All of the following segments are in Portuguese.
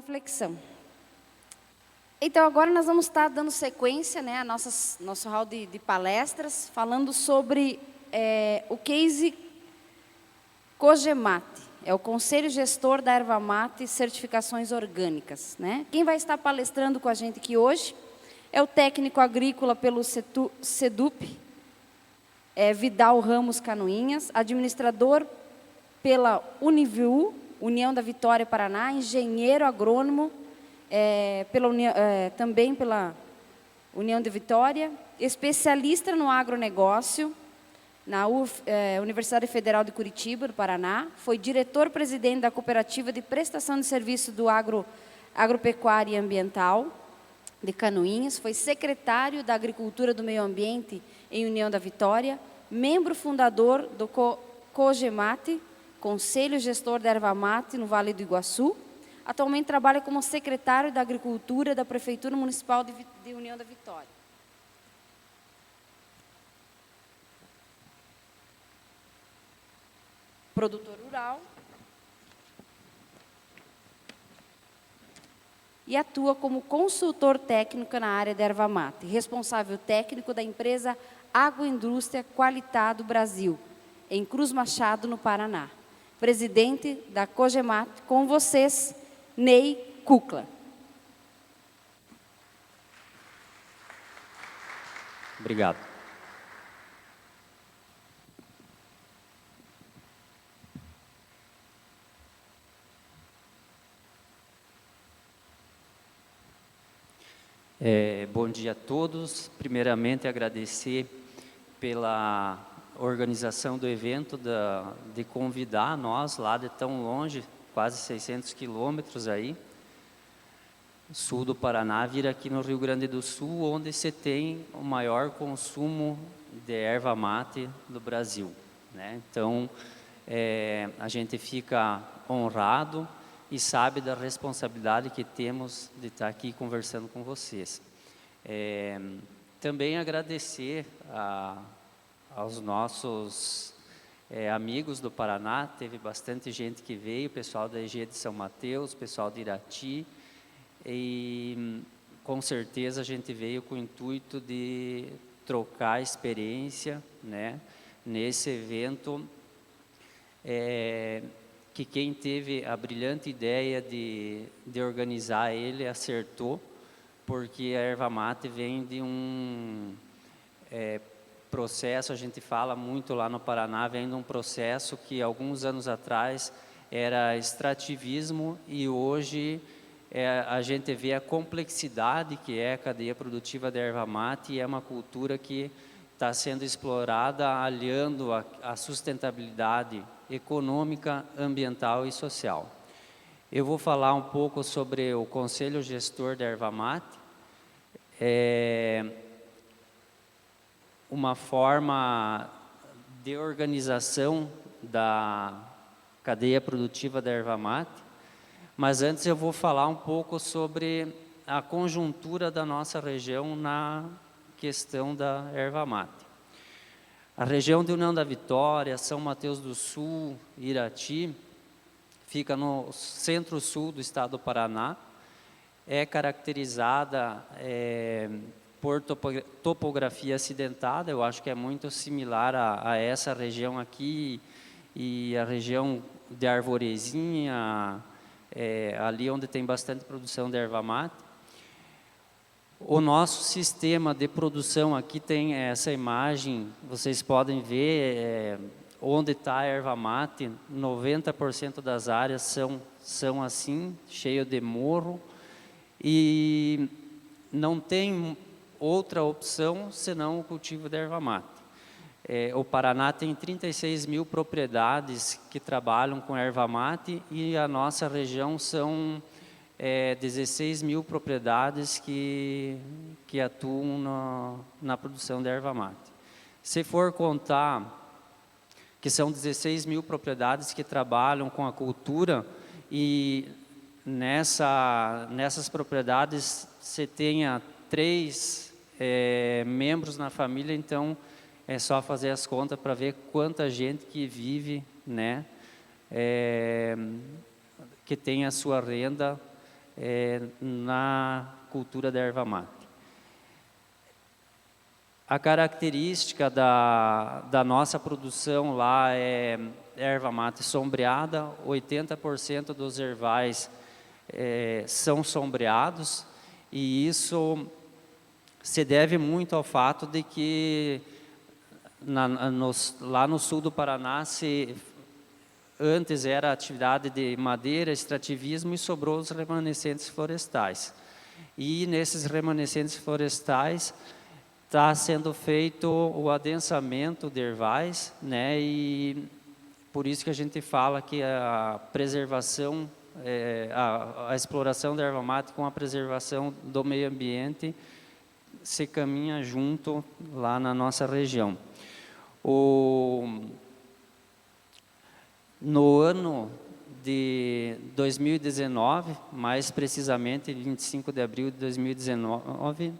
reflexão. Então, agora nós vamos estar dando sequência, né, a nosso hall de palestras, falando sobre o case Cogemate, é o Conselho Gestor da Erva Mate Certificações Orgânicas, né? Quem vai estar palestrando com a gente aqui hoje é o técnico agrícola pelo SEDUP, Vidal Ramos Canoinhas, administrador pela Univiu, União da Vitória Paraná, engenheiro agrônomo, também pela União da Vitória, especialista no agronegócio, na Universidade Federal de Curitiba, do Paraná, foi diretor-presidente da Cooperativa de Prestação de Serviço do Agropecuária e Ambiental de Canoinhas, foi secretário da Agricultura do Meio Ambiente em União da Vitória, membro fundador do Cogemate, Conselho Gestor da Erva Mate no Vale do Iguaçu. Atualmente trabalha como secretário da Agricultura da Prefeitura Municipal de União da Vitória. Produtor rural. E atua como consultor técnico na área da erva mate, responsável técnico da empresa Agroindústria Qualitado Brasil, em Cruz Machado, no Paraná. Presidente da Cogemate, com vocês, Ney Kukla. Obrigado. Bom dia a todos. Primeiramente, agradecer pela organização do evento, de convidar nós lá de tão longe, quase 600 quilômetros aí, sul do Paraná, vir aqui no Rio Grande do Sul, onde se tem o maior consumo de erva mate do Brasil, né? Então, a gente fica honrado e sabe da responsabilidade que temos de estar aqui conversando com vocês. Também agradecer aos nossos amigos do Paraná, teve bastante gente que veio, pessoal da EG de São Mateus, pessoal de Irati, e com certeza a gente veio com o intuito de trocar experiência, né, nesse evento, que quem teve a brilhante ideia de organizar ele acertou, porque a erva mate vem de um processo, a gente fala muito lá no Paraná, vem de um processo que alguns anos atrás era extrativismo e hoje a gente vê a complexidade que é a cadeia produtiva da erva mate e é uma cultura que está sendo explorada aliando a sustentabilidade econômica, ambiental e social. Eu vou falar um pouco sobre o Conselho Gestor da Erva Mate, uma forma de organização da cadeia produtiva da erva mate, mas antes eu vou falar um pouco sobre a conjuntura da nossa região na questão da erva mate. A região de União da Vitória, São Mateus do Sul, Irati, fica no centro-sul do estado do Paraná, é caracterizada por topografia acidentada, eu acho que é muito similar a essa região aqui, e a região de Arvorezinha, ali onde tem bastante produção de erva mate. O nosso sistema de produção aqui tem essa imagem, vocês podem ver onde está a erva mate, 90% das áreas são assim, cheio de morro, e não tem outra opção senão o cultivo da erva mate. O Paraná tem 36 mil propriedades que trabalham com erva mate e a nossa região são 16 mil propriedades que atuam na produção de erva mate. Se for contar que são 16 mil propriedades que trabalham com a cultura e nessas propriedades você tenha 3 membros na família, então é só fazer as contas para ver quanta gente que vive, né, que tem a sua renda na cultura da erva mate. A característica da nossa produção lá é erva mate sombreada, 80% dos ervais são sombreados, e isso se deve muito ao fato de que lá no sul do Paraná antes era atividade de madeira, extrativismo, e sobrou os remanescentes florestais. E nesses remanescentes florestais está sendo feito o adensamento de ervais, né? E por isso que a gente fala que a preservação, a exploração da erva mate com a preservação do meio ambiente se caminha junto lá na nossa região. No ano de 2019, mais precisamente 25 de abril de 2019,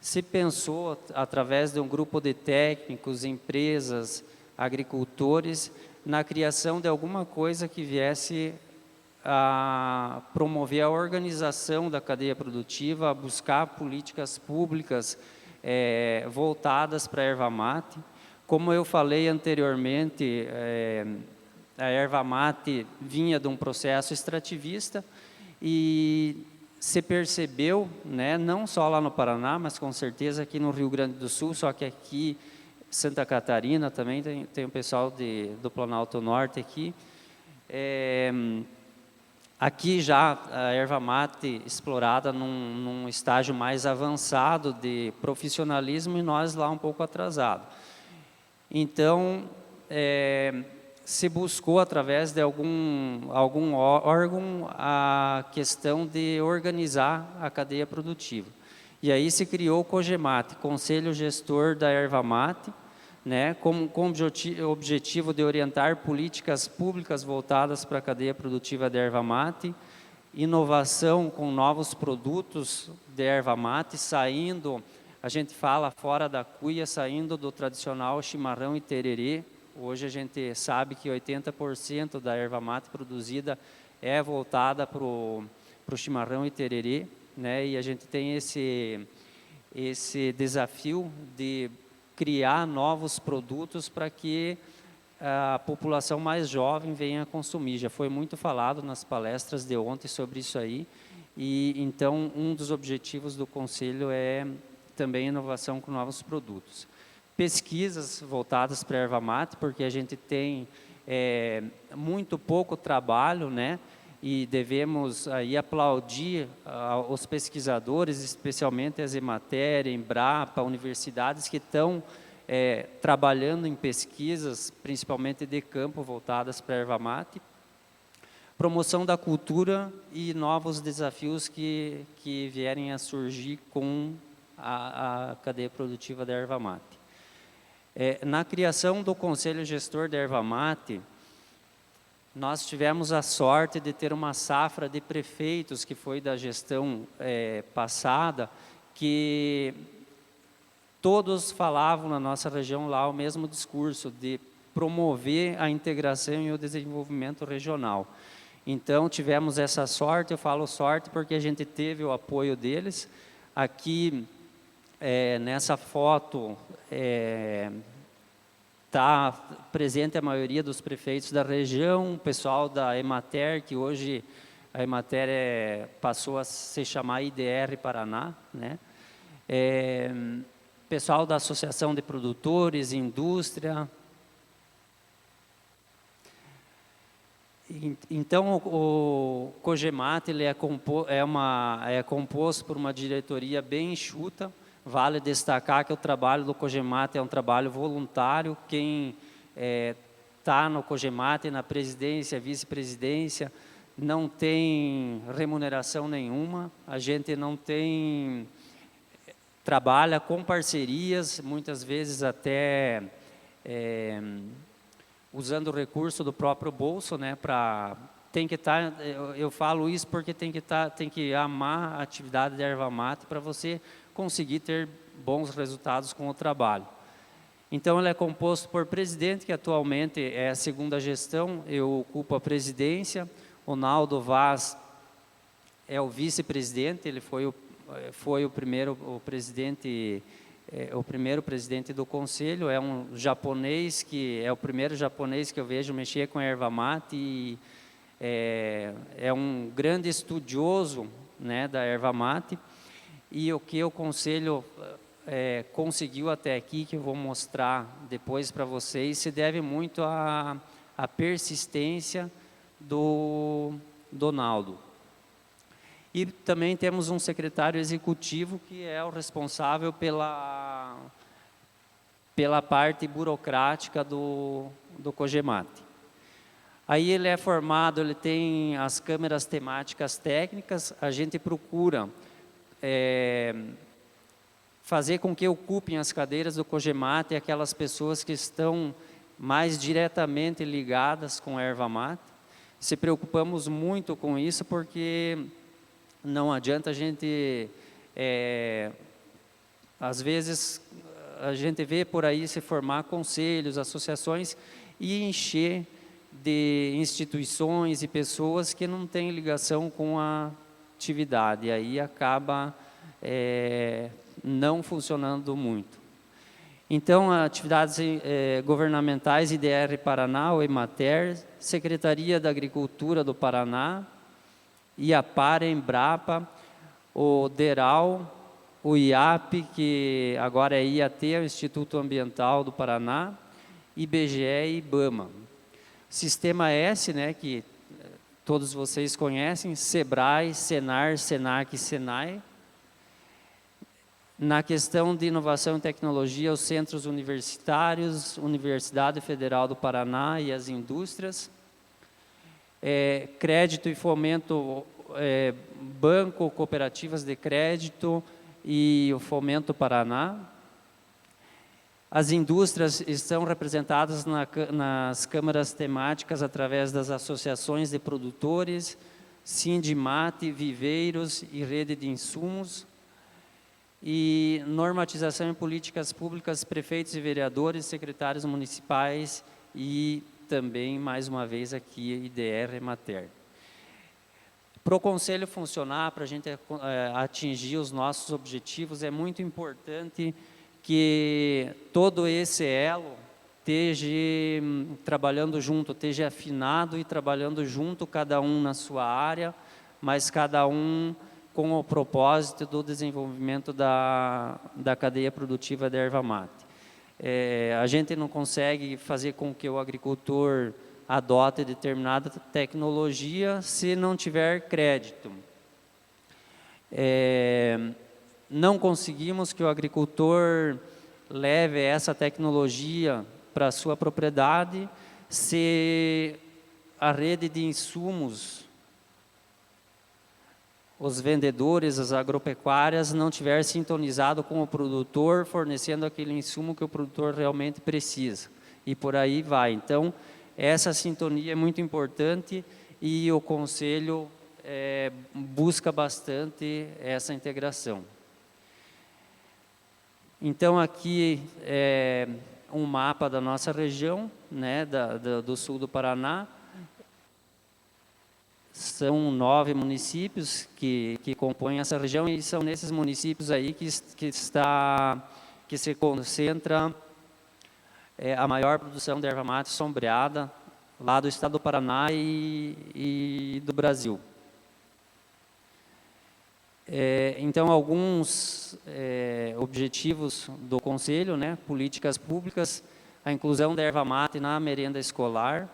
se pensou, através de um grupo de técnicos, empresas, agricultores, na criação de alguma coisa que viesse a promover a organização da cadeia produtiva, a buscar políticas públicas voltadas para a erva mate. Como eu falei anteriormente, a erva mate vinha de um processo extrativista e se percebeu, né, não só lá no Paraná, mas com certeza aqui no Rio Grande do Sul, só que aqui Santa Catarina também tem o pessoal do Planalto Norte aqui. Aqui já a erva mate explorada num estágio mais avançado de profissionalismo, e nós lá um pouco atrasado. Então, se buscou, através de algum órgão, a questão de organizar a cadeia produtiva. E aí se criou o COGEMAT, Conselho Gestor da Erva Mate, né, com objetivo de orientar políticas públicas voltadas para a cadeia produtiva da erva mate, inovação com novos produtos de erva mate, saindo, a gente fala fora da cuia, saindo do tradicional chimarrão e tererê. Hoje a gente sabe que 80% da erva mate produzida é voltada para o chimarrão e tererê, né? E a gente tem esse desafio de criar novos produtos para que a população mais jovem venha consumir. Já foi muito falado nas palestras de ontem sobre isso aí, e então um dos objetivos do Conselho é também inovação com novos produtos. Pesquisas voltadas para a erva mate, porque a gente tem muito pouco trabalho, né? E devemos aí aplaudir os pesquisadores, especialmente as Emater, Embrapa, universidades que estão trabalhando em pesquisas, principalmente de campo, voltadas para a erva mate. Promoção da cultura e novos desafios que vierem a surgir com a cadeia produtiva da erva mate. Na criação do Conselho Gestor da Erva Mate, nós tivemos a sorte de ter uma safra de prefeitos, que foi da gestão passada, que todos falavam na nossa região lá o mesmo discurso, de promover a integração e o desenvolvimento regional. Então, tivemos essa sorte, eu falo sorte porque a gente teve o apoio deles. Aqui, nessa foto, está presente a maioria dos prefeitos da região, o pessoal da Emater, que hoje a Emater passou a se chamar IDR Paraná, né? Pessoal da Associação de Produtores, Indústria. Então, o COGEMAT ele é composto por uma diretoria bem enxuta. Vale destacar que o trabalho do COGEMAT é um trabalho voluntário. Quem está no COGEMAT, na presidência, vice-presidência, não tem remuneração nenhuma. A gente não tem... trabalha com parcerias, muitas vezes até usando o recurso do próprio bolso, né? Tem que estar... eu falo isso porque tem que amar a atividade da erva mate para você conseguir ter bons resultados com o trabalho. Então, ele é composto por presidente, que atualmente é a segunda gestão, eu ocupo a presidência, o Naldo Vaz é o vice-presidente, ele foi o primeiro presidente do conselho, é um japonês que é o primeiro japonês que eu vejo mexer com a erva mate e é um grande estudioso, né, da erva mate. E o que o conselho conseguiu até aqui, que eu vou mostrar depois para vocês, se deve muito à persistência do Donaldo. E também temos um secretário executivo que é o responsável pela parte burocrática do Cogemate. Aí ele é formado, ele tem as câmeras temáticas técnicas, a gente procura fazer com que ocupem as cadeiras do Cogemate aquelas pessoas que estão mais diretamente ligadas com a erva mate. Se preocupamos muito com isso porque não adianta a gente, às vezes, a gente vê por aí se formar conselhos, associações e encher de instituições e pessoas que não têm ligação com a atividade. E aí acaba não funcionando muito. Então, atividades governamentais, IDR Paraná, o EMATER, Secretaria da Agricultura do Paraná, IAPAR, Embrapa, o DERAL, o IAP, que agora é IAT, o Instituto Ambiental do Paraná, IBGE e IBAMA. Sistema S, né, que todos vocês conhecem, SEBRAE, SENAR, SENAC e SENAI. Na questão de inovação e tecnologia, os centros universitários, Universidade Federal do Paraná e as indústrias. Crédito e fomento, banco, cooperativas de crédito e o Fomento Paraná. As indústrias estão representadas nas câmaras temáticas através das associações de produtores, Sindimate, Viveiros e Rede de Insumos. E normatização em políticas públicas, prefeitos e vereadores, secretários municipais e também, mais uma vez, aqui, IDR EMATER. Para o conselho funcionar, para a gente atingir os nossos objetivos, é muito importante que todo esse elo esteja trabalhando junto, esteja afinado e trabalhando junto, cada um na sua área, mas cada um com o propósito do desenvolvimento da cadeia produtiva da erva mate. A gente não consegue fazer com que o agricultor adote determinada tecnologia se não tiver crédito. Não conseguimos que o agricultor leve essa tecnologia para a sua propriedade se a rede de insumos, os vendedores, as agropecuárias não tiver sintonizado com o produtor, fornecendo aquele insumo que o produtor realmente precisa. E por aí vai. Então, essa sintonia é muito importante e o Conselho busca bastante essa integração. Então, aqui é um mapa da nossa região, né, do sul do Paraná. São 9 municípios que compõem essa região e são nesses municípios aí que se concentra a maior produção de erva mate sombreada lá do estado do Paraná e do Brasil. Então, alguns objetivos do Conselho, né, políticas públicas, a inclusão da erva mate na merenda escolar,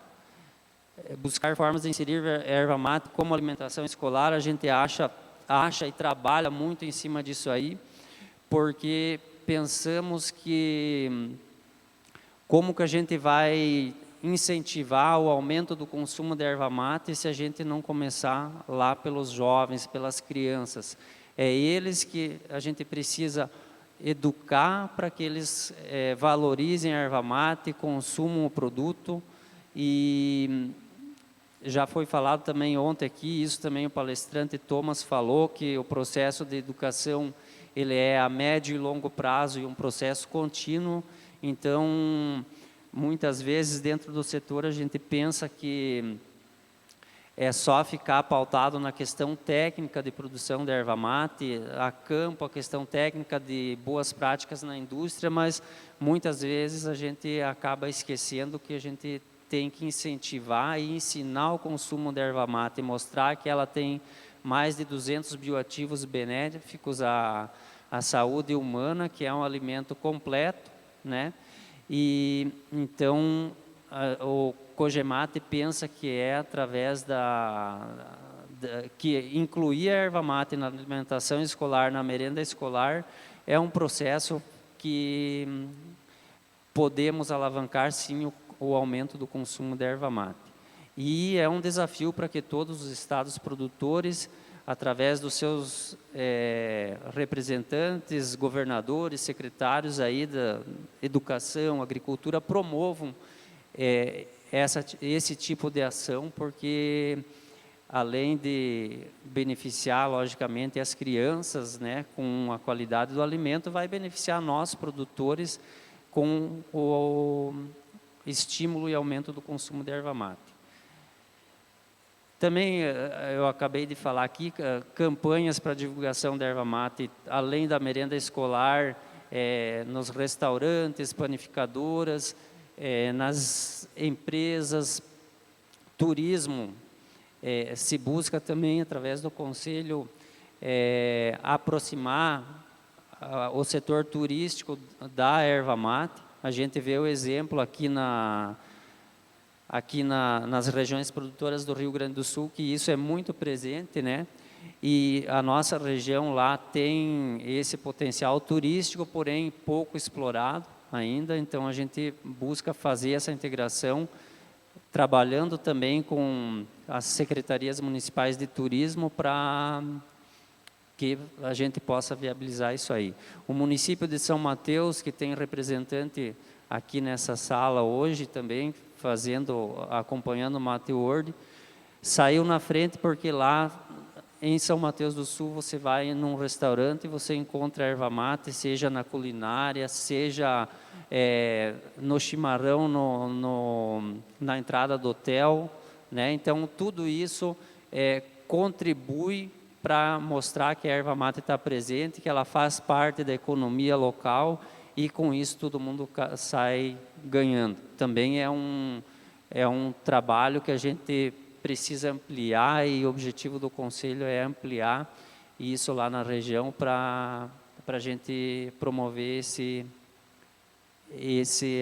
buscar formas de inserir erva mate como alimentação escolar. A gente acha e trabalha muito em cima disso aí, porque pensamos que como que a gente vai incentivar o aumento do consumo de erva mate se a gente não começar lá pelos jovens, pelas crianças. É eles que a gente precisa educar para que eles valorizem a erva mate, consumam o produto. E já foi falado também ontem aqui, isso também o palestrante Thomas falou, que o processo de educação ele é a médio e longo prazo e um processo contínuo. Então, muitas vezes dentro do setor a gente pensa que é só ficar pautado na questão técnica de produção da erva mate, a campo, a questão técnica de boas práticas na indústria, mas muitas vezes a gente acaba esquecendo que a gente tem que incentivar e ensinar o consumo da erva mate, mostrar que ela tem mais de 200 bioativos benéficos à saúde humana, que é um alimento completo, né? E então o Cogemate pensa que é através que incluir a erva mate na alimentação escolar, na merenda escolar, é um processo que podemos alavancar sim o aumento do consumo da erva mate. E é um desafio para que todos os estados produtores, através dos seus representantes, governadores, secretários aí da educação, agricultura, promovam esse tipo de ação, porque além de beneficiar, logicamente, as crianças, né, com a qualidade do alimento, vai beneficiar nós, produtores, com o estímulo e aumento do consumo de erva mate. Também, eu acabei de falar aqui, campanhas para divulgação da erva mate, além da merenda escolar, nos restaurantes, panificadoras, nas empresas, turismo, se busca também, através do Conselho, aproximar o setor turístico da erva mate. A gente vê o exemplo aqui nas regiões produtoras do Rio Grande do Sul, que isso é muito presente, né? E a nossa região lá tem esse potencial turístico, porém pouco explorado ainda, então a gente busca fazer essa integração, trabalhando também com as secretarias municipais de turismo para que a gente possa viabilizar isso aí. O município de São Mateus, que tem representante aqui nessa sala hoje também, acompanhando o Mate World, saiu na frente porque lá em São Mateus do Sul você vai num restaurante e você encontra erva mate, seja na culinária, seja no chimarrão, na entrada do hotel, né? Então tudo isso contribui para mostrar que a erva mate está presente, que ela faz parte da economia local e com isso todo mundo sai ganhando. Também é um trabalho que a gente precisa ampliar e o objetivo do Conselho é ampliar isso lá na região para a gente promover esse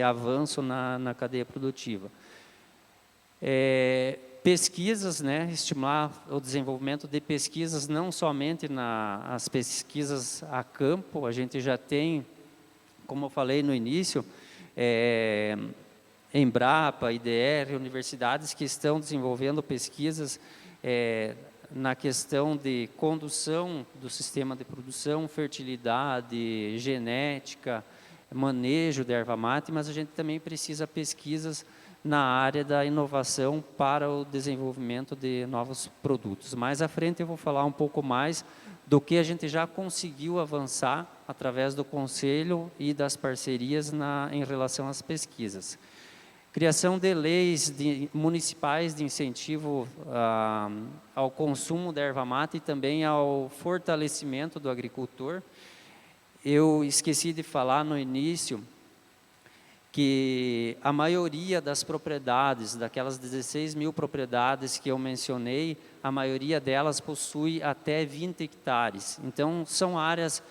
avanço na cadeia produtiva. Pesquisas, né, estimular o desenvolvimento de pesquisas, não somente as pesquisas a campo, a gente já tem, como eu falei no início, Embrapa, IDR, universidades que estão desenvolvendo pesquisas na questão de condução do sistema de produção, fertilidade, genética, manejo da erva mate, mas a gente também precisa pesquisas na área da inovação para o desenvolvimento de novos produtos. Mais à frente eu vou falar um pouco mais do que a gente já conseguiu avançar através do Conselho e das parcerias em relação às pesquisas. Criação de leis municipais de incentivo ao consumo da erva mate e também ao fortalecimento do agricultor. Eu esqueci de falar no início que a maioria das propriedades, daquelas 16 mil propriedades que eu mencionei, a maioria delas possui até 20 hectares. Então, são áreas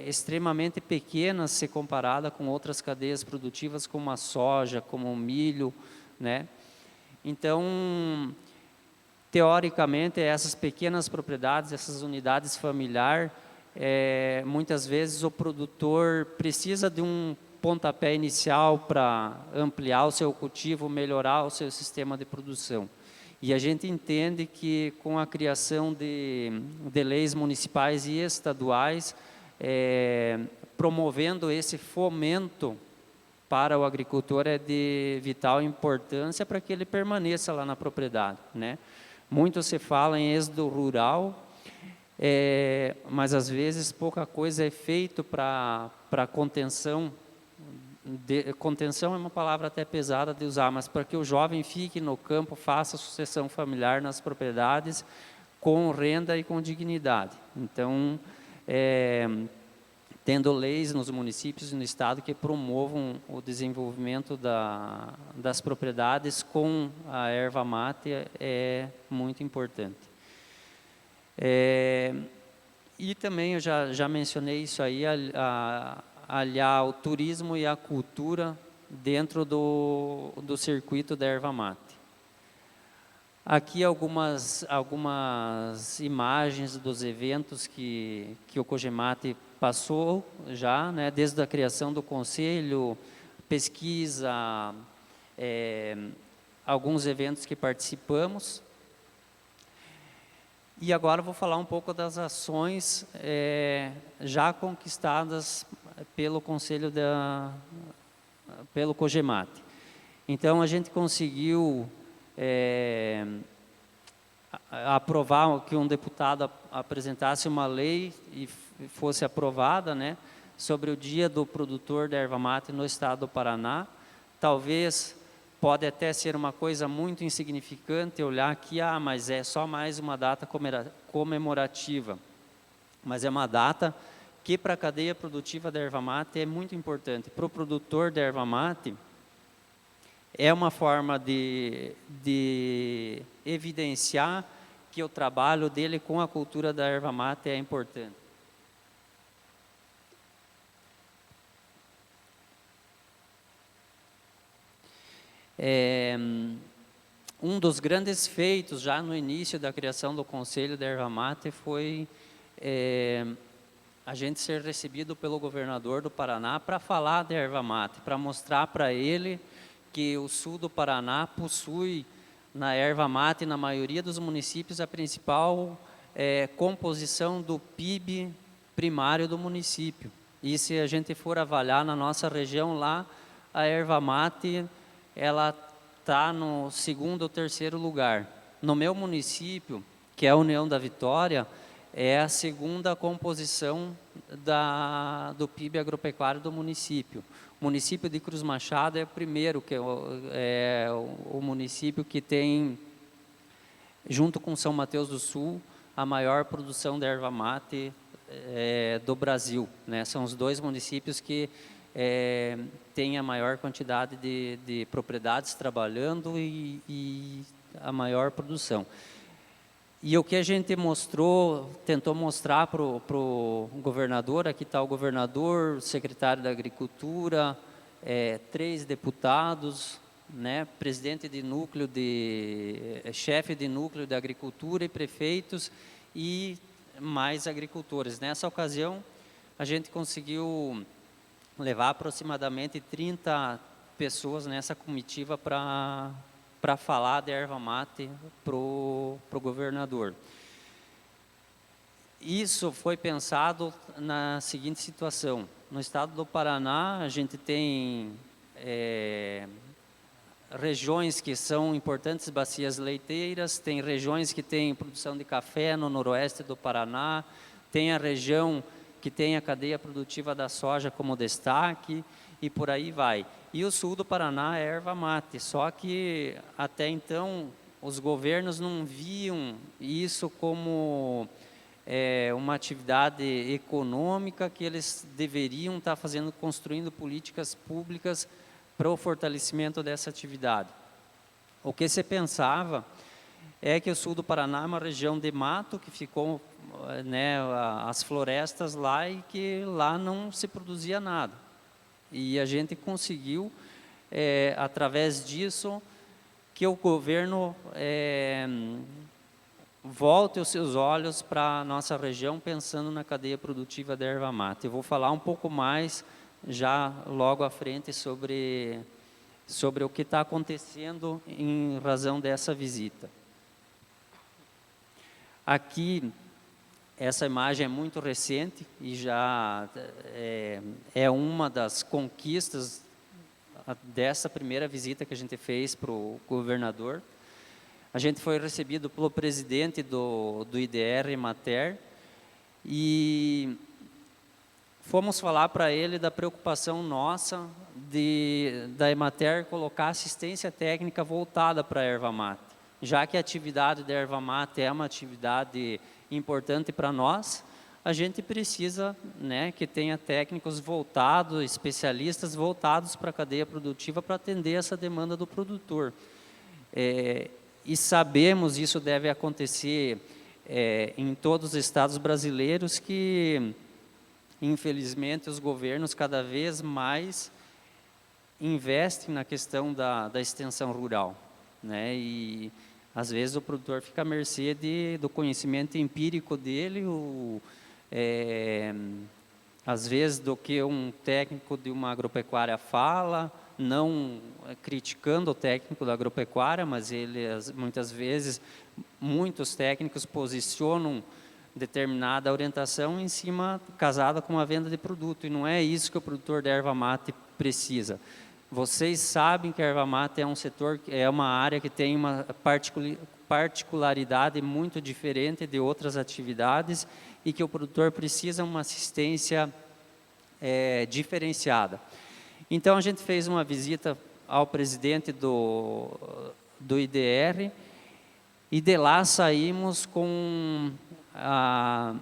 extremamente pequenas se comparada com outras cadeias produtivas como a soja, como o milho, né? Então, teoricamente, essas pequenas propriedades, essas unidades familiares, muitas vezes o produtor precisa de um pontapé inicial para ampliar o seu cultivo, melhorar o seu sistema de produção. E a gente entende que com a criação de leis municipais e estaduais, promovendo esse fomento para o agricultor é de vital importância para que ele permaneça lá na propriedade, né? Muito se fala em êxodo rural, mas às vezes pouca coisa é feito para a contenção contenção é uma palavra até pesada de usar, mas para que o jovem fique no campo, faça sucessão familiar nas propriedades com renda e com dignidade. Então, tendo leis nos municípios e no estado que promovam o desenvolvimento das propriedades com a erva mate é muito importante. E também eu já mencionei isso aí, aliar o turismo e a cultura dentro do circuito da erva mate. Aqui algumas imagens dos eventos que o Cogemate passou já, né, desde a criação do conselho, pesquisa, alguns eventos que participamos. E agora vou falar um pouco das ações já conquistadas pelo conselho pelo Cogemate. Então a gente conseguiu aprovar que um deputado apresentasse uma lei e fosse aprovada, né, sobre o Dia do Produtor da Erva Mate no estado do Paraná. Talvez pode até ser uma coisa muito insignificante olhar aqui, mas é só mais uma data comemorativa. Mas é uma data que para a cadeia produtiva da erva mate é muito importante. Para o produtor da erva mate, é uma forma de evidenciar que o trabalho dele com a cultura da erva mate é importante. Um dos grandes feitos já no início da criação do Conselho da Erva Mate foi a gente ser recebido pelo governador do Paraná para falar da erva mate, para mostrar para ele que o sul do Paraná possui na erva mate, na maioria dos municípios, a principal composição do PIB primário do município. E se a gente for avaliar na nossa região lá, a erva mate ela está no segundo ou terceiro lugar. No meu município, que é a União da Vitória, é a segunda composição do PIB agropecuário do município. O município de Cruz Machado é o primeiro, que é o município que tem, junto com São Mateus do Sul, a maior produção de erva mate do Brasil, né? São os dois municípios que tem a maior quantidade de propriedades trabalhando e a maior produção. E o que a gente tentou mostrar para o governador, aqui está o governador, o secretário da Agricultura, 3 deputados, né, presidente de núcleo, chefe de núcleo de agricultura e prefeitos e mais agricultores. Nessa ocasião, a gente conseguiu levar aproximadamente 30 pessoas nessa comitiva para falar de erva mate para o governador. Isso foi pensado na seguinte situação. No estado do Paraná, a gente tem regiões que são importantes bacias leiteiras, tem regiões que têm produção de café no noroeste do Paraná, tem a região que tem a cadeia produtiva da soja como destaque, e por aí vai. E o sul do Paraná é erva mate, só que até então os governos não viam isso como uma atividade econômica que eles deveriam estar construindo políticas públicas para o fortalecimento dessa atividade. O que se pensava é que o sul do Paraná é uma região de mato que ficou, né, as florestas lá e que lá não se produzia nada. E a gente conseguiu, através disso, que o governo volte os seus olhos para a nossa região, pensando na cadeia produtiva da erva mate. Eu vou falar um pouco mais, já logo à frente, sobre o que está acontecendo em razão dessa visita. Aqui, essa imagem é muito recente e já é uma das conquistas dessa primeira visita que a gente fez para o governador. A gente foi recebido pelo presidente do IDR Emater e fomos falar para ele da preocupação nossa da Emater colocar assistência técnica voltada para a erva mate, já que a atividade da erva mate é uma atividade importante para nós. A gente precisa, né, que tenha técnicos voltados, especialistas voltados para a cadeia produtiva para atender essa demanda do produtor. E sabemos, isso deve acontecer em todos os estados brasileiros, que infelizmente os governos cada vez mais investem na questão da extensão rural, né? E às vezes o produtor fica à mercê do conhecimento empírico dele, às vezes do que um técnico de uma agropecuária fala, não criticando o técnico da agropecuária, mas muitas vezes, muitos técnicos posicionam determinada orientação em cima, casada com a venda de produto, e não é isso que o produtor da erva mate precisa. Vocês sabem que a erva mate é um setor, é uma área que tem uma particularidade muito diferente de outras atividades, e que o produtor precisa de uma assistência diferenciada. Então, a gente fez uma visita ao presidente do IDR, e de lá saímos com a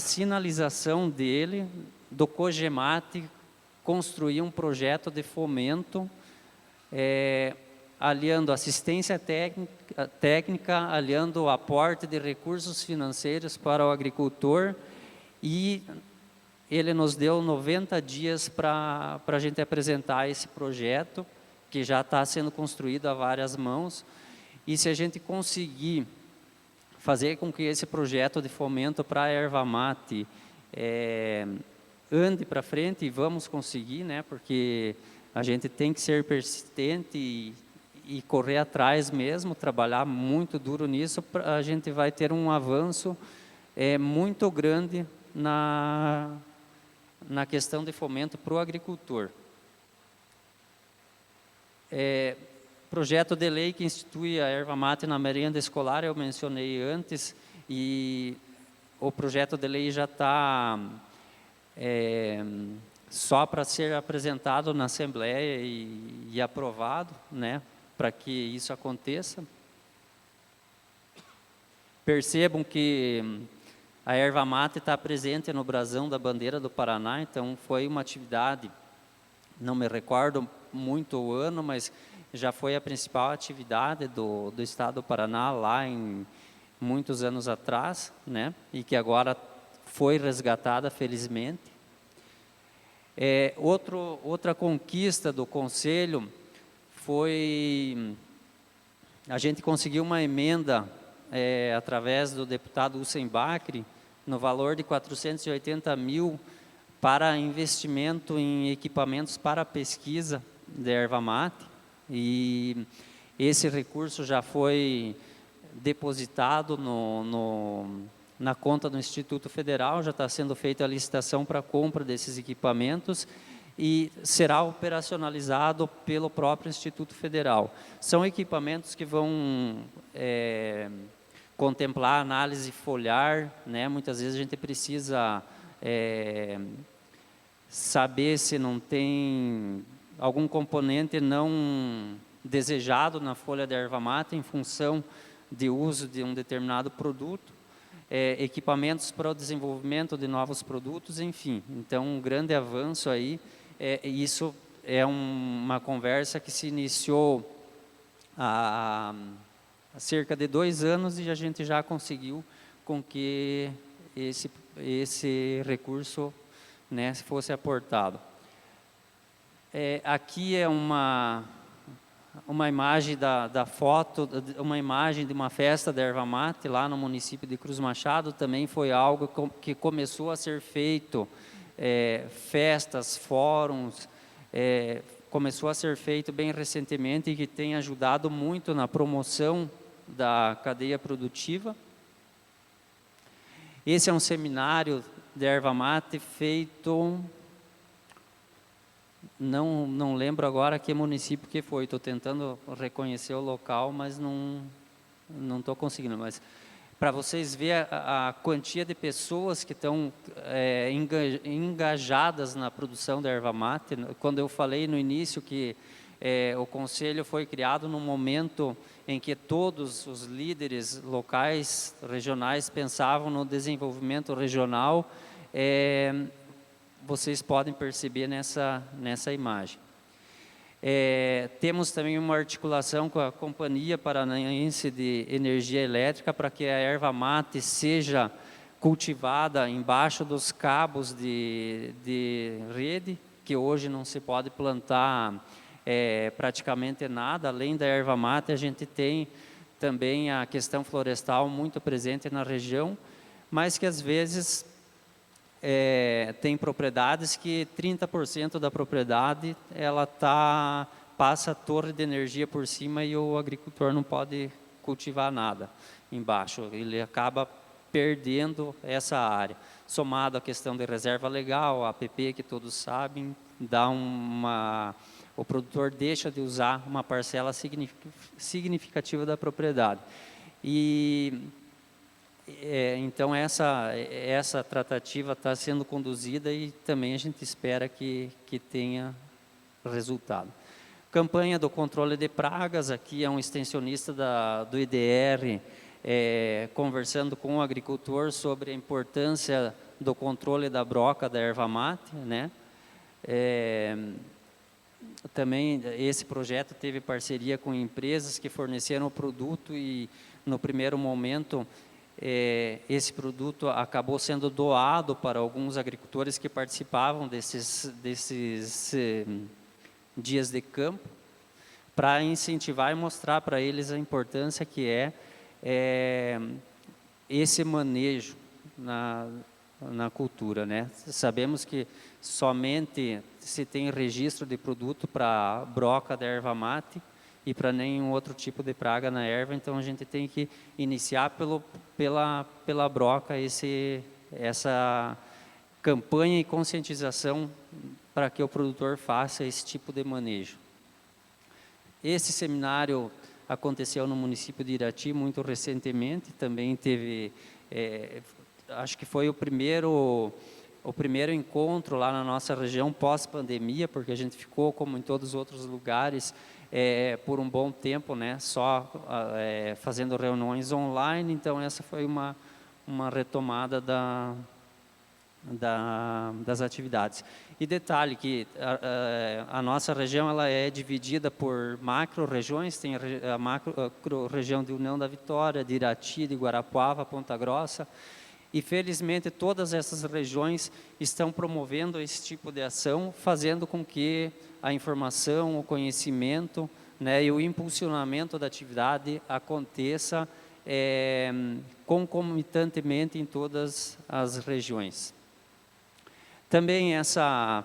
sinalização dele, do COGEMAT, construir um projeto de fomento, aliando assistência técnica, aliando o aporte de recursos financeiros para o agricultor, e ele nos deu 90 dias para a gente apresentar esse projeto, que já está sendo construído a várias mãos, e se a gente conseguir fazer com que esse projeto de fomento para a erva mate ande para frente, e vamos conseguir, né, porque a gente tem que ser persistente e correr atrás mesmo, trabalhar muito duro nisso, a gente vai ter um avanço muito grande na questão de fomento para o agricultor. Projeto de lei que institui a erva mate na merenda escolar, eu mencionei antes, e o projeto de lei já está só para ser apresentado na Assembleia e aprovado, né, para que isso aconteça. Percebam que a erva mate está presente no brasão da bandeira do Paraná, então foi uma atividade, não me recordo muito o ano, mas já foi a principal atividade do estado do Paraná lá em muitos anos atrás, né? E que agora foi resgatada, felizmente. Outra conquista do Conselho foi a gente conseguiu uma emenda através do deputado Hussein Bacri, no valor de 480 mil para investimento em equipamentos para pesquisa de erva mate, e esse recurso já foi depositado na conta do Instituto Federal, já está sendo feita a licitação para a compra desses equipamentos e será operacionalizado pelo próprio Instituto Federal. São equipamentos que vão contemplar análise foliar, né? Muitas vezes a gente precisa saber se não tem algum componente não desejado na folha da erva mate em função de uso de um determinado produto, equipamentos para o desenvolvimento de novos produtos, enfim. Então, um grande avanço aí, isso é uma conversa que se iniciou há cerca de 2 anos e a gente já conseguiu com que esse recurso, né, fosse aportado. Aqui é uma imagem da foto, uma imagem de uma festa da erva mate lá no município de Cruz Machado. Também foi algo que começou a ser feito, festas, fóruns, começou a ser feito bem recentemente e que tem ajudado muito na promoção da cadeia produtiva. Esse é um seminário de erva mate feito... Não lembro agora que município que foi, estou tentando reconhecer o local, mas não estou conseguindo. Mas para vocês verem a quantia de pessoas que estão engajadas na produção da erva mate. Quando eu falei no início que o conselho foi criado num momento em que todos os líderes locais, regionais, pensavam no desenvolvimento regional, vocês podem perceber nessa imagem. Temos também uma articulação com a Companhia Paranaense de Energia Elétrica para que a erva mate seja cultivada embaixo dos cabos de rede, que hoje não se pode plantar praticamente nada. Além da erva mate, a gente tem também a questão florestal muito presente na região, mas que às vezes tem propriedades que 30% da propriedade passa a torre de energia por cima e o agricultor não pode cultivar nada embaixo. Ele acaba perdendo essa área. Somado à questão de reserva legal, a APP, que todos sabem, o produtor deixa de usar uma parcela significativa da propriedade. Então, essa tratativa está sendo conduzida e também a gente espera que tenha resultado. Campanha do controle de pragas, aqui é um extensionista do IDR, conversando com o agricultor sobre a importância do controle da broca da erva mate, né? Também esse projeto teve parceria com empresas que forneceram o produto e, no primeiro momento, esse produto acabou sendo doado para alguns agricultores que participavam desses dias de campo, para incentivar e mostrar para eles a importância que esse manejo na cultura, né? Sabemos que somente se tem registro de produto para broca da erva mate e para nenhum outro tipo de praga na erva, então a gente tem que iniciar pela broca essa campanha e conscientização para que o produtor faça esse tipo de manejo. Esse seminário aconteceu no município de Irati muito recentemente, também teve, acho que foi o primeiro encontro lá na nossa região pós-pandemia, porque a gente ficou, como em todos os outros lugares, por um bom tempo, né, só fazendo reuniões online. Então essa foi uma retomada das atividades. E detalhe que a nossa região ela é dividida por macro-regiões, tem a macro-região de União da Vitória, de Irati, de Guarapuava, Ponta Grossa, e felizmente todas essas regiões estão promovendo esse tipo de ação, fazendo com que a informação, o conhecimento, né, e o impulsionamento da atividade aconteça concomitantemente em todas as regiões. Também essa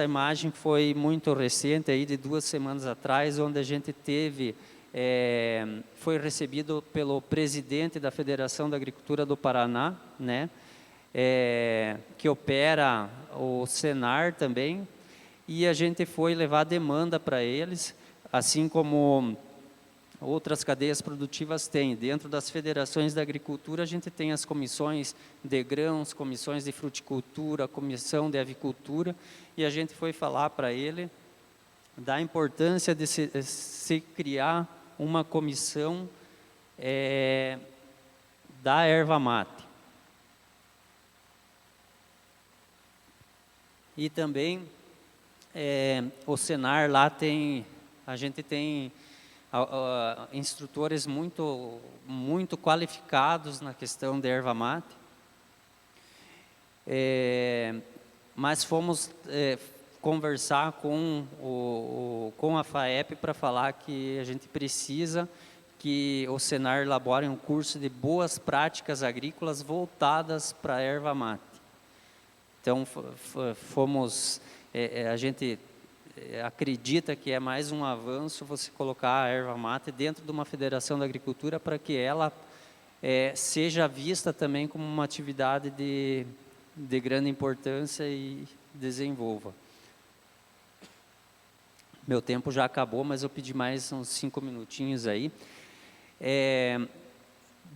imagem foi muito recente, aí de 2 semanas atrás, onde a gente foi recebido pelo presidente da Federação da Agricultura do Paraná, né, que opera o Senar também, e a gente foi levar demanda para eles, assim como outras cadeias produtivas têm. Dentro das federações da agricultura, a gente tem as comissões de grãos, comissões de fruticultura, comissão de avicultura, e a gente foi falar para ele da importância de se criar uma comissão da erva mate. E também o Senar lá a gente tem instrutores muito qualificados na questão da erva mate, mas fomos conversar com a FAEP para falar que a gente precisa que o Senar elabore um curso de boas práticas agrícolas voltadas para a erva mate. Então, a gente acredita que é mais um avanço você colocar a erva mate dentro de uma federação da agricultura para que ela seja vista também como uma atividade de grande importância e desenvolva. Meu tempo já acabou, mas eu pedi mais uns 5 minutinhos aí.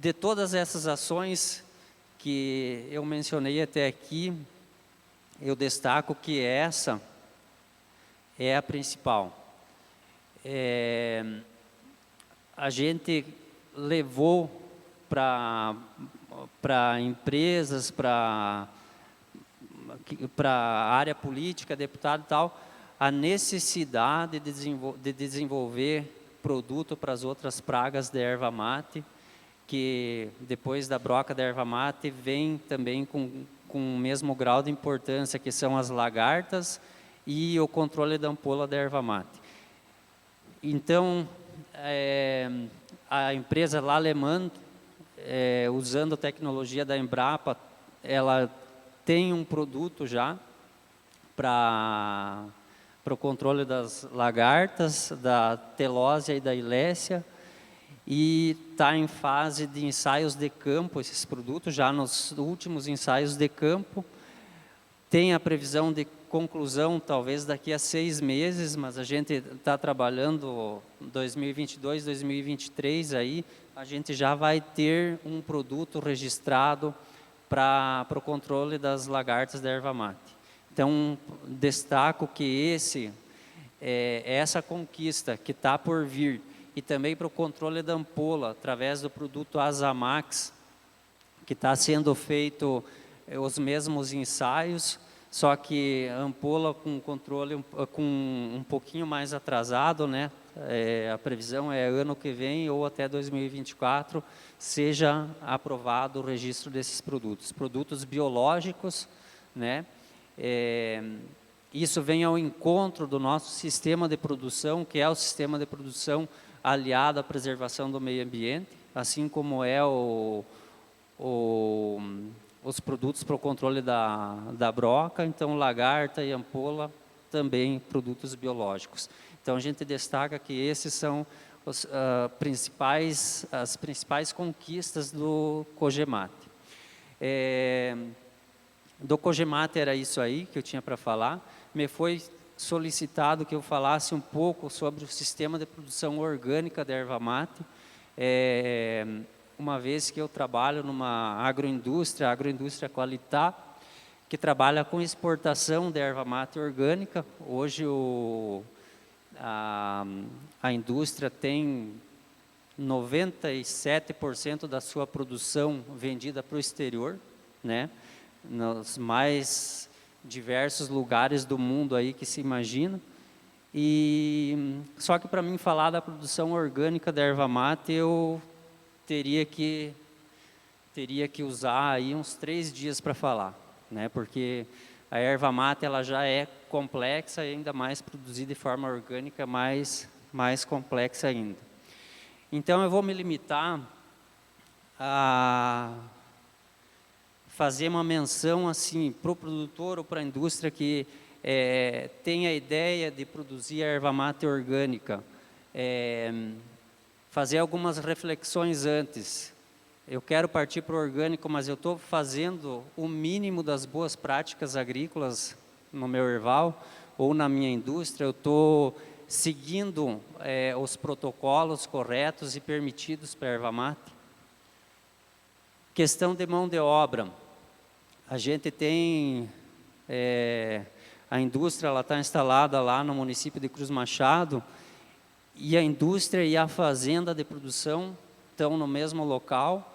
De todas essas ações que eu mencionei até aqui, eu destaco que essa é a principal. A gente levou para empresas, para a área política, deputado e tal, a necessidade de desenvolver produto para as outras pragas da erva mate, que depois da broca da erva mate vem também com o mesmo grau de importância, que são as lagartas e o controle da ampola da erva mate. Então, a empresa Lallemand, usando a tecnologia da Embrapa, ela tem um produto já para o controle das lagartas, da telósia e da ilécia, e está em fase de ensaios de campo, esses produtos, já nos últimos ensaios de campo. Tem a previsão de conclusão, talvez daqui a 6 meses, mas a gente está trabalhando 2022, 2023, aí a gente já vai ter um produto registrado para o controle das lagartas da erva mate. Então, destaco que essa conquista que está por vir, e também para o controle da ampola, através do produto Azamax, que está sendo feito os mesmos ensaios, só que a ampola com controle com um pouquinho mais atrasado, né? A previsão é ano que vem ou até 2024, seja aprovado o registro desses produtos. Produtos biológicos, né? Isso vem ao encontro do nosso sistema de produção, que é o sistema de produção aliado à preservação do meio ambiente, assim como os produtos para o controle da broca, então lagarta e ampola, também produtos biológicos. Então a gente destaca que esses são as principais conquistas do Cogemate. Do Cogemate era isso aí que eu tinha para falar. Me foi solicitado que eu falasse um pouco sobre o sistema de produção orgânica da erva mate, uma vez que eu trabalho numa agroindústria Qualitá, que trabalha com exportação da erva mate orgânica. Hoje a indústria tem 97% da sua produção vendida para o exterior, né? Nos mais diversos lugares do mundo aí que se imagina. E só que para mim falar da produção orgânica da erva mate, eu teria que usar aí uns 3 dias para falar, né? Porque a erva mate ela já é complexa, e ainda mais produzida de forma orgânica, mais complexa ainda. Então eu vou me limitar a fazer uma menção assim para o produtor ou para a indústria que tem a ideia de produzir a erva mate orgânica, fazer algumas reflexões antes. Eu quero partir para o orgânico, mas eu estou fazendo o mínimo das boas práticas agrícolas no meu erval ou na minha indústria. Eu estou seguindo os protocolos corretos e permitidos para a erva mate. Questão de mão de obra. A gente tem, a indústria está instalada lá no município de Cruz Machado, e a indústria e a fazenda de produção estão no mesmo local.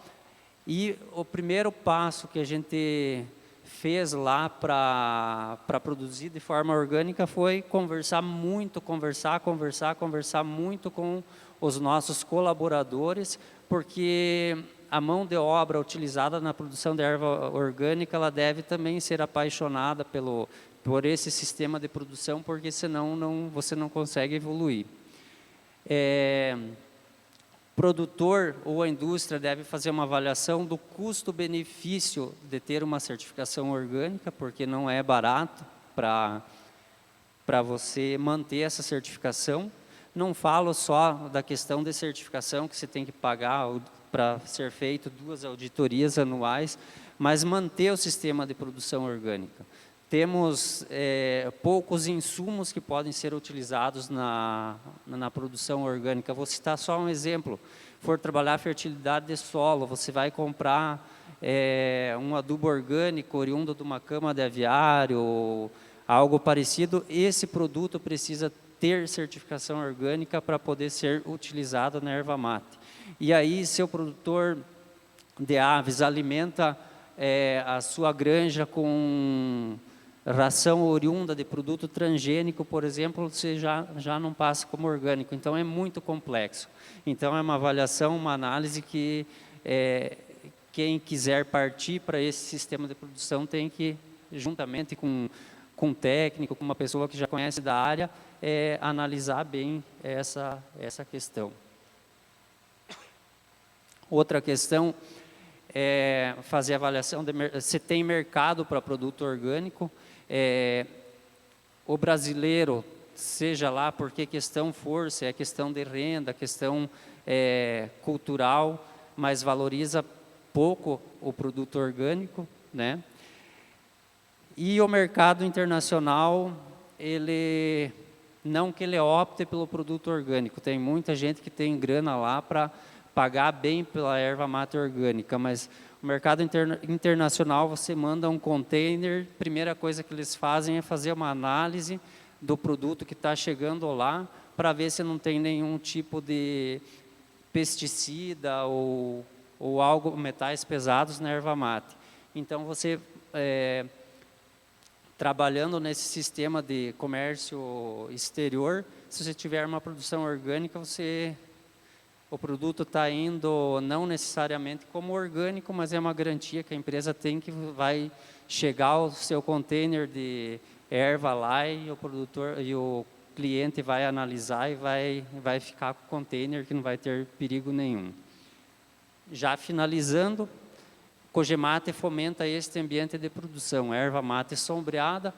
E o primeiro passo que a gente fez lá para produzir de forma orgânica foi conversar muito com os nossos colaboradores, porque a mão de obra utilizada na produção de erva orgânica, ela deve também ser apaixonada por esse sistema de produção, porque senão você não consegue evoluir. Produtor ou a indústria deve fazer uma avaliação do custo-benefício de ter uma certificação orgânica, porque não é barato para você manter essa certificação. Não falo só da questão de certificação, que você tem que pagar para ser feito 2 auditorias anuais, mas manter o sistema de produção orgânica. Temos poucos insumos que podem ser utilizados na produção orgânica. Vou citar só um exemplo. for trabalhar a fertilidade de solo, você vai comprar um adubo orgânico oriundo de uma cama de aviário, ou algo parecido, esse produto precisa ter certificação orgânica para poder ser utilizado na erva mate. E aí, seu produtor de aves alimenta a sua granja com ração oriunda de produto transgênico, por exemplo, você já não passa como orgânico. Então, é muito complexo. Então, é uma avaliação, uma análise que quem quiser partir para esse sistema de produção tem que, juntamente com um técnico, com uma pessoa que já conhece da área, analisar bem essa questão. Outra questão é fazer avaliação se tem mercado para produto orgânico. O brasileiro, seja lá por que questão for, se é questão de renda, questão cultural, mas valoriza pouco o produto orgânico, né? E o mercado internacional, não que ele opte pelo produto orgânico, tem muita gente que tem grana lá para pagar bem pela erva mate orgânica, mas o mercado internacional, você manda um container, primeira coisa que eles fazem é fazer uma análise do produto que está chegando lá, para ver se não tem nenhum tipo de pesticida ou algo, metais pesados na erva mate. Então, você, trabalhando nesse sistema de comércio exterior, se você tiver uma produção orgânica, o produto está indo não necessariamente como orgânico, mas é uma garantia que a empresa tem que vai chegar o seu container de erva lá e o cliente vai analisar e vai ficar com o container que não vai ter perigo nenhum. Já finalizando, Cogemate fomenta este ambiente de produção, erva mate sombreada,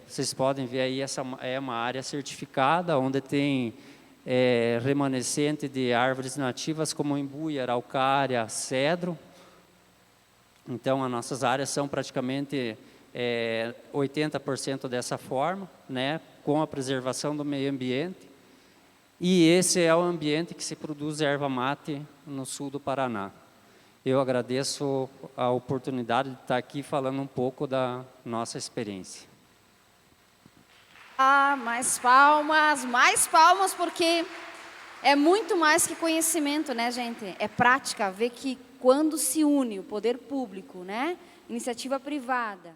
vocês podem ver aí, essa é uma área certificada, onde tem remanescente de árvores nativas como embuia, araucária, cedro. Então, as nossas áreas são praticamente 80% dessa forma, né, com a preservação do meio ambiente. E esse é o ambiente que se produz erva mate no sul do Paraná. Eu agradeço a oportunidade de estar aqui falando um pouco da nossa experiência. Mais palmas, porque é muito mais que conhecimento, né, gente? É prática, ver que quando se une o poder público, né, iniciativa privada,